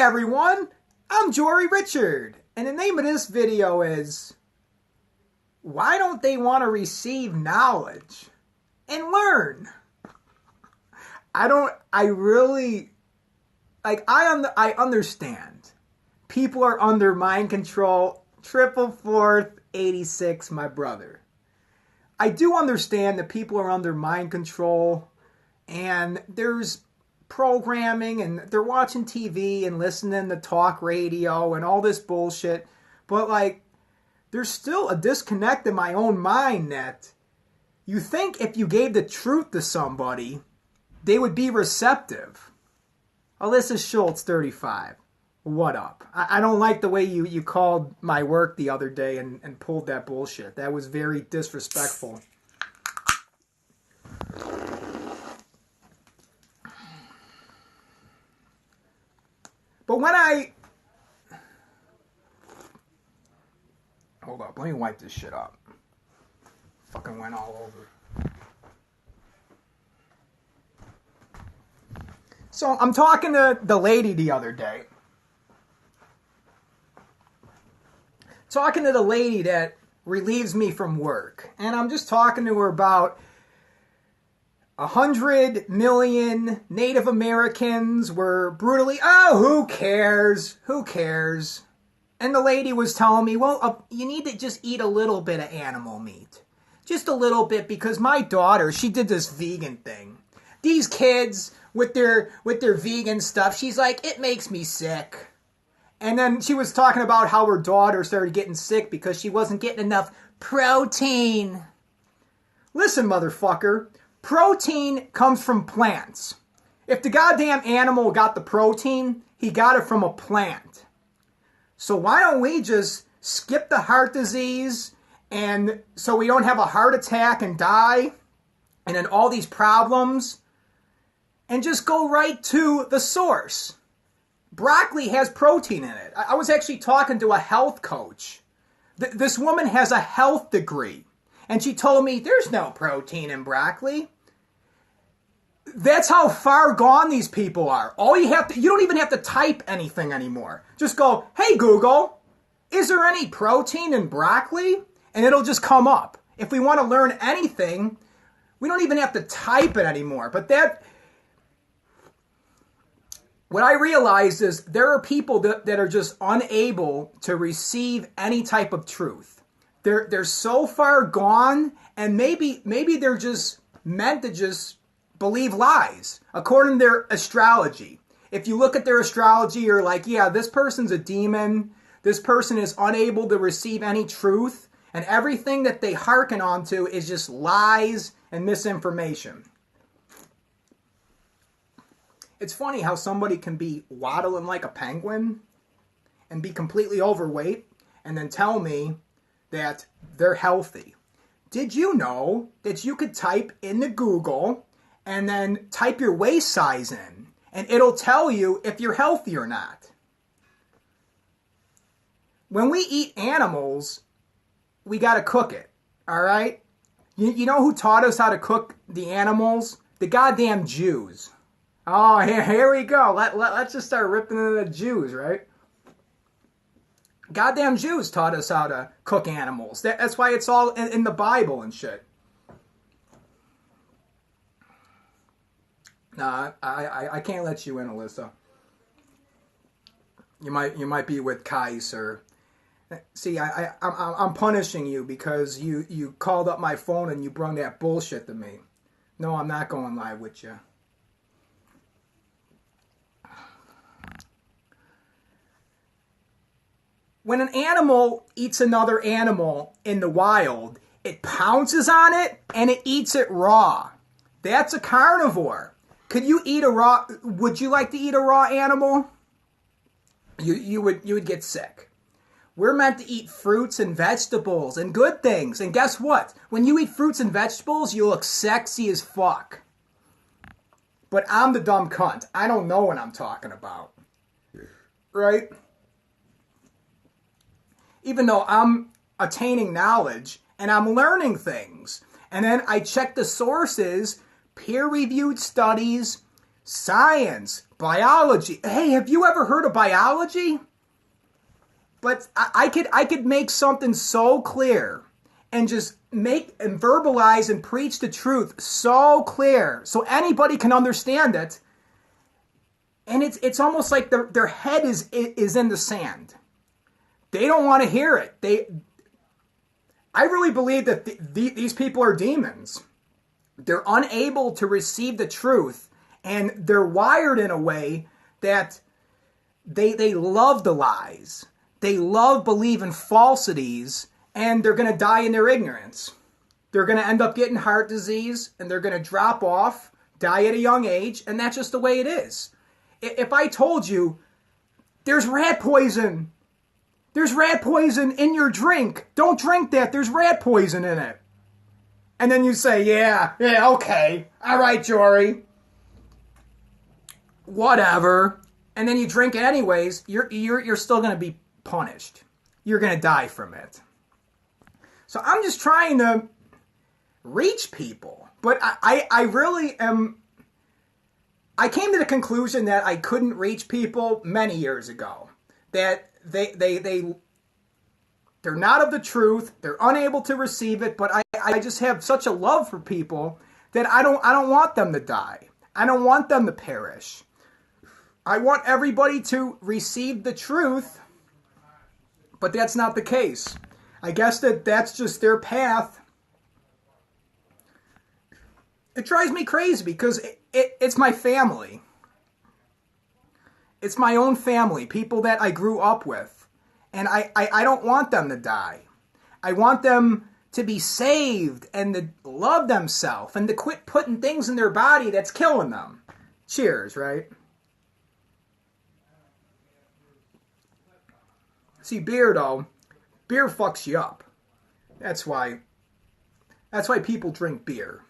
everyone, I'm Jory Richard, and the name of this video is, why don't they want to receive knowledge and learn? I understand. People are under mind control. 444-86, my brother. I do understand that people are under mind control, and there's programming, and they're watching TV and listening to talk radio and all this bullshit. But, there's still a disconnect in my own mind that you think if you gave the truth to somebody, they would be receptive. Alyssa Schultz, 35. What up? I don't like the way you called my work the other day and pulled that bullshit. That was very disrespectful. But when hold up, let me wipe this shit up. Fucking went all over. So I'm talking to the lady the other day. Talking to the lady that relieves me from work. And I'm just talking to her about 100 million Native Americans were brutally, who cares? Who cares? And the lady was telling me, well, you need to just eat a little bit of animal meat. Just a little bit, because my daughter, she did this vegan thing. These kids with their vegan stuff, she's like, it makes me sick. And then she was talking about how her daughter started getting sick because she wasn't getting enough protein. Listen, motherfucker. Protein comes from plants. If the goddamn animal got the protein, he got it from a plant. So why don't we just skip the heart disease, and so we don't have a heart attack and die, and then all these problems, and just go right to the source. Broccoli has protein in it. I was actually talking to a health coach. This woman has a health degree. And she told me, there's no protein in broccoli. That's how far gone these people are. You don't even have to type anything anymore. Just go, hey Google, is there any protein in broccoli? And it'll just come up. If we want to learn anything, we don't even have to type it anymore. But what I realized is there are people that are just unable to receive any type of truth. They're so far gone, and maybe they're just meant to just believe lies according to their astrology. If you look at their astrology, you're like, yeah, this person's a demon. This person is unable to receive any truth, and everything that they hearken onto is just lies and misinformation. It's funny how somebody can be waddling like a penguin and be completely overweight and then tell me that they're healthy. Did you know that you could type into Google and then type your waist size in, and it'll tell you if you're healthy or not? When we eat animals, we got to cook it, all right? You know who taught us how to cook the animals? The goddamn Jews. Oh, here we go. Let's just start ripping into the Jews, right? Goddamn Jews taught us how to cook animals. That's why it's all in the Bible and shit. Nah, I can't let you in, Alyssa. You might be with Kais, or see, I'm punishing you because you called up my phone and you brung that bullshit to me. No, I'm not going live with you. When an animal eats another animal in the wild, it pounces on it and it eats it raw. That's a carnivore. Would you like to eat a raw animal? You would get sick. We're meant to eat fruits and vegetables and good things. And guess what? When you eat fruits and vegetables, you look sexy as fuck. But I'm the dumb cunt. I don't know what I'm talking about. Right? Even though I'm attaining knowledge and I'm learning things. And then I check the sources, peer-reviewed studies, science, biology. Hey, have you ever heard of biology? But I could make something so clear and just make and verbalize and preach the truth so clear so anybody can understand it. And it's almost like their head is in the sand. They don't want to hear it. I really believe that these people are demons. They're unable to receive the truth, and they're wired in a way that they love the lies. They love believing falsities, and they're going to die in their ignorance. They're going to end up getting heart disease, and they're going to drop off, die at a young age, and that's just the way it is. If I told you, there's rat poison in your drink, don't drink that, there's rat poison in it. And then you say, yeah, okay, all right, Jory. Whatever. And then you drink it anyways, you're still going to be punished. You're going to die from it. So I'm just trying to reach people. But I really am... I came to the conclusion that I couldn't reach people many years ago. That they're not of the truth. They're unable to receive it. But I just have such a love for people that I don't want them to die. I don't want them to perish. I want everybody to receive the truth. But that's not the case. I guess that's just their path. It drives me crazy because it's my family. It's my own family, people that I grew up with. And I don't want them to die. I want them to be saved and to love themselves and to quit putting things in their body that's killing them. Cheers, right? See, beer fucks you up. That's why people drink beer.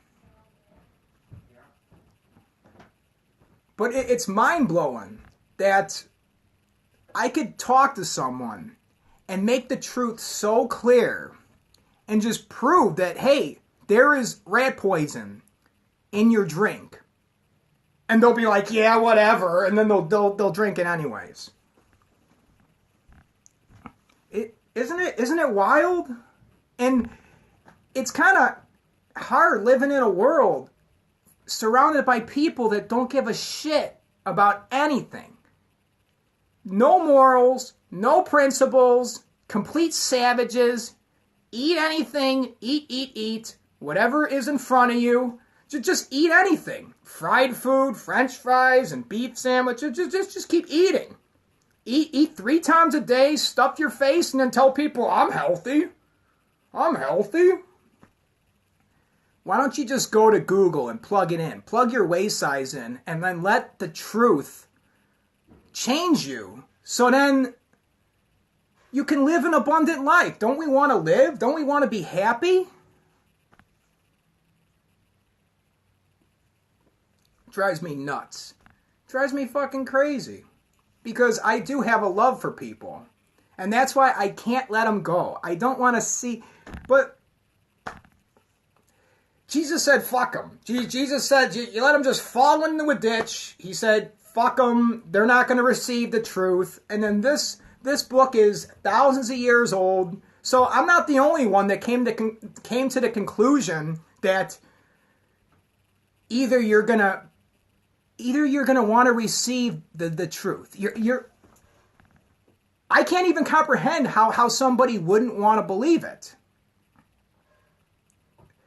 But it's mind-blowing that I could talk to someone and make the truth so clear and just prove that, hey, there is rat poison in your drink. And they'll be like, yeah, whatever, and then they'll drink it anyways. Isn't it wild? And it's kind of hard living in a world surrounded by people that don't give a shit about anything. No morals, no principles, complete savages. Eat anything, eat. Whatever is in front of you, just eat anything. Fried food, French fries, and beef sandwiches, just keep eating. Eat 3 times a day, stuff your face, and then tell people, I'm healthy. I'm healthy. Why don't you just go to Google and plug it in? Plug your waist size in, and then let the truth change you. So then you can live an abundant life. Don't we want to live? Don't we want to be happy? Drives me nuts. Drives me fucking crazy. Because I do have a love for people. And that's why I can't let them go. I don't want to see... But Jesus said, fuck them. Jesus said, you let them just fall into a ditch. He said, fuck them. They're not going to receive the truth. And then this book is thousands of years old. So I'm not the only one that came to the conclusion that either you're going to want to receive the truth. I can't even comprehend how somebody wouldn't want to believe it.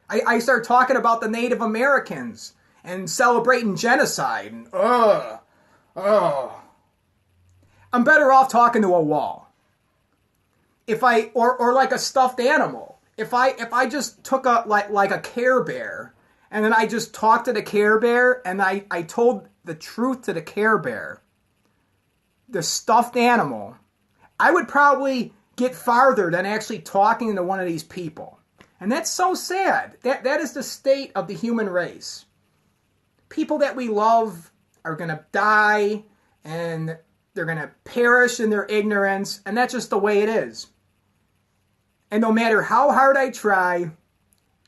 I start talking about the Native Americans and celebrating genocide. And, I'm better off talking to a wall. Or like a stuffed animal. If I just took like a Care Bear, and then I just talked to the Care Bear, and I told the truth to the Care Bear, the stuffed animal, I would probably get farther than actually talking to one of these people. And that's so sad. That is the state of the human race. People that we love are going to die, and they're going to perish in their ignorance, and that's just the way it is. And no matter how hard I try,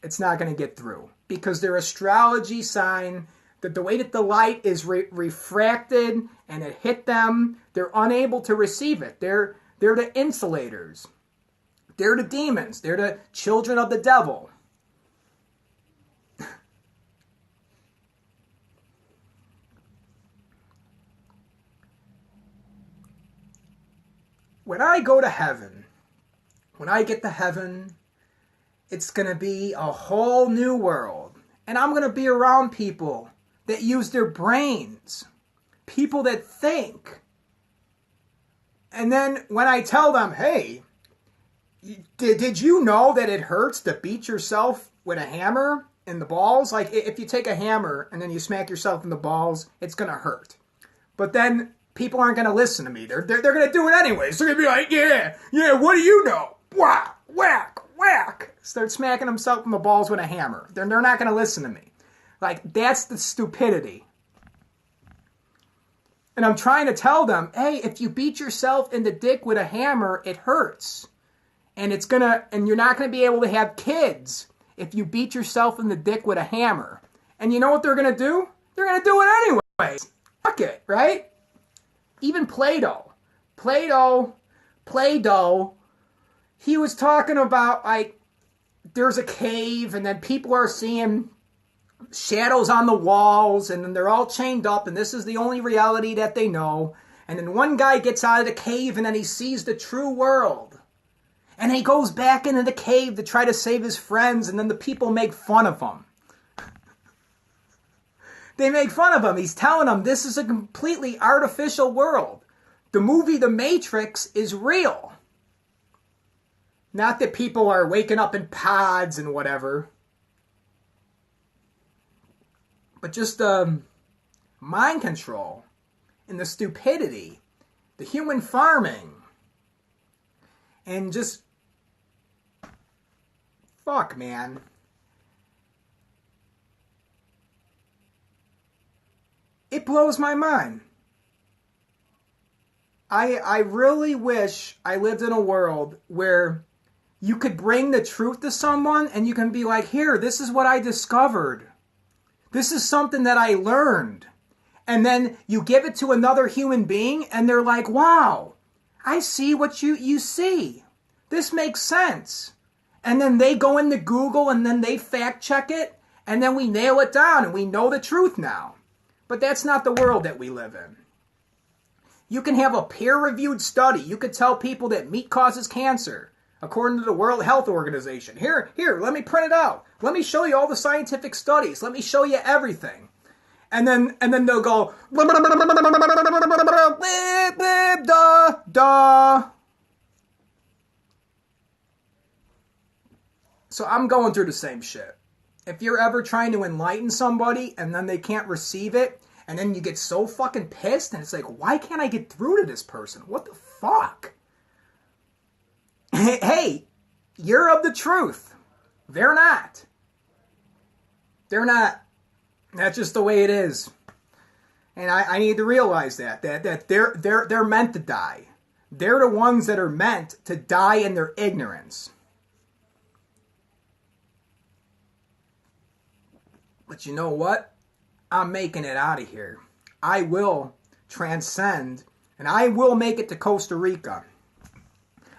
it's not going to get through. Because their astrology sign, that the way that the light is refracted and it hit them, they're unable to receive it. They're the insulators. They're the demons. They're the children of the devil. When I go to heaven, when I get to heaven, it's going to be a whole new world. And I'm going to be around people that use their brains, people that think. And then when I tell them, hey, did you know that it hurts to beat yourself with a hammer in the balls? Like, if you take a hammer and then you smack yourself in the balls, it's going to hurt. But then people aren't going to listen to me. They're going to do it anyways. They're going to be like, yeah, what do you know? Whack, whack, whack. Start smacking themselves in the balls with a hammer. They're not going to listen to me. Like, that's the stupidity. And I'm trying to tell them, hey, if you beat yourself in the dick with a hammer, it hurts. And you're not going to be able to have kids if you beat yourself in the dick with a hammer. And you know what they're going to do? They're going to do it anyways. Fuck it, right? Even Plato, he was talking about, like, there's a cave and then people are seeing shadows on the walls and then they're all chained up and this is the only reality that they know. And then one guy gets out of the cave and then he sees the true world. And he goes back into the cave to try to save his friends and then the people make fun of him. They make fun of him. He's telling them this is a completely artificial world. The movie The Matrix is real. Not that people are waking up in pods and whatever. But just mind control and the stupidity, the human farming. And just, fuck, man. It blows my mind. I really wish I lived in a world where you could bring the truth to someone and you can be like, here, this is what I discovered. This is something that I learned. And then you give it to another human being and they're like, wow, I see what you see. This makes sense. And then they go into Google and then they fact check it and then we nail it down and we know the truth now. But that's not the world that we live in. You can have a peer-reviewed study. You could tell people that meat causes cancer, according to the World Health Organization. Here, let me print it out. Let me show you all the scientific studies. Let me show you everything. And then they'll go, duh. So I'm going through the same shit. If you're ever trying to enlighten somebody and then they can't receive it, and then you get so fucking pissed, and it's like, why can't I get through to this person? What the fuck? Hey, you're of the truth. They're not. They're not. That's just the way it is. And I need to realize that they're meant to die. They're the ones that are meant to die in their ignorance. But you know what? I'm making it out of here. I will transcend, and I will make it to Costa Rica.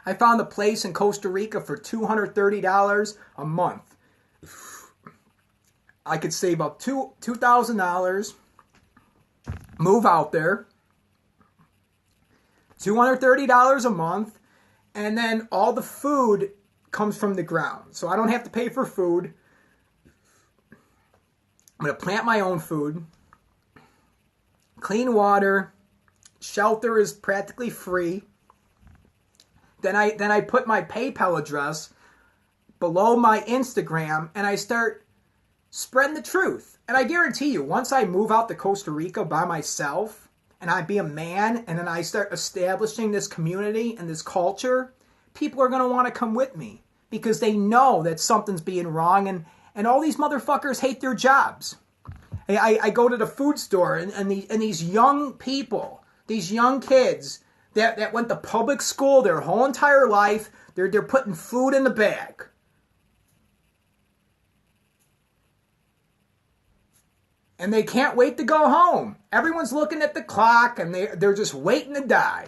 I found a place in Costa Rica for $230 a month. I could save up $2,000, move out there, $230 a month, and then all the food comes from the ground. So I don't have to pay for food. I'm going to plant my own food, clean water, shelter is practically free. Then I put my PayPal address below my Instagram and I start spreading the truth. And I guarantee you, once I move out to Costa Rica by myself and I be a man and then I start establishing this community and this culture, people are going to want to come with me because they know that something's being wrong and all these motherfuckers hate their jobs. I go to the food store and these young people, these young kids that went to public school their whole entire life, they're putting food in the bag. And they can't wait to go home. Everyone's looking at the clock and they're just waiting to die.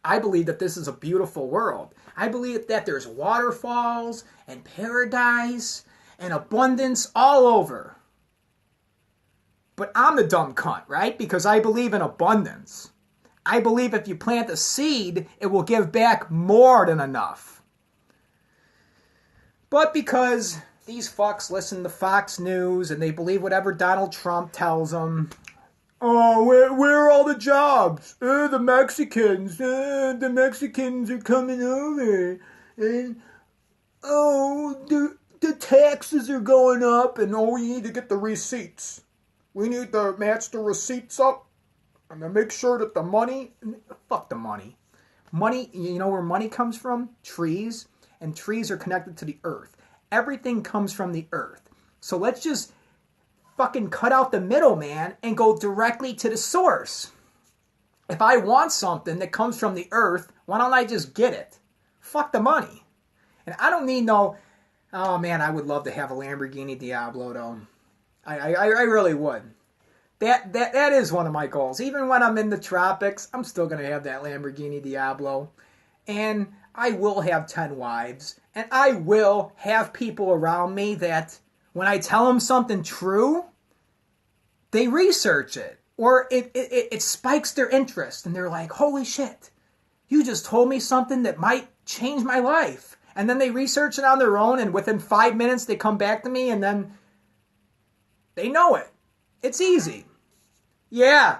I believe that this is a beautiful world. I believe that there's waterfalls and paradise and abundance all over. But I'm the dumb cunt, right? Because I believe in abundance. I believe if you plant a seed, it will give back more than enough. But because these fucks listen to Fox News and they believe whatever Donald Trump tells them, oh, where are all the jobs? The Mexicans are coming over. And, the taxes are going up. And, we need to get the receipts. We need to match the receipts up. And to make sure that the money... Fuck the money. Money, you know where money comes from? Trees. And trees are connected to the earth. Everything comes from the earth. So let's just fucking cut out the middleman and go directly to the source. If I want something that comes from the earth, why don't I just get it? Fuck the money. And I don't need no... Oh man, I would love to have a Lamborghini Diablo though. I really would. That is one of my goals. Even when I'm in the tropics, I'm still going to have that Lamborghini Diablo. And I will have 10 wives. And I will have people around me that when I tell them something true, they research it. Or it spikes their interest. And they're like, holy shit, you just told me something that might change my life. And then they research it on their own. And within 5 minutes, they come back to me. And then they know it. It's easy. Yeah.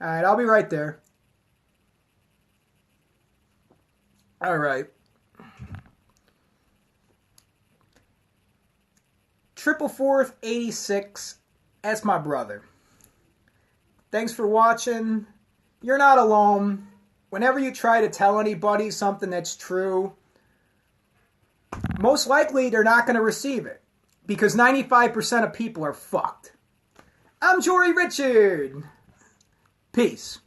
All right, I'll be right there. All right. 444-86. That's my brother. Thanks for watching. You're not alone. Whenever you try to tell anybody something that's true, most likely they're not going to receive it. Because 95% of people are fucked. I'm Jory Richard. Peace.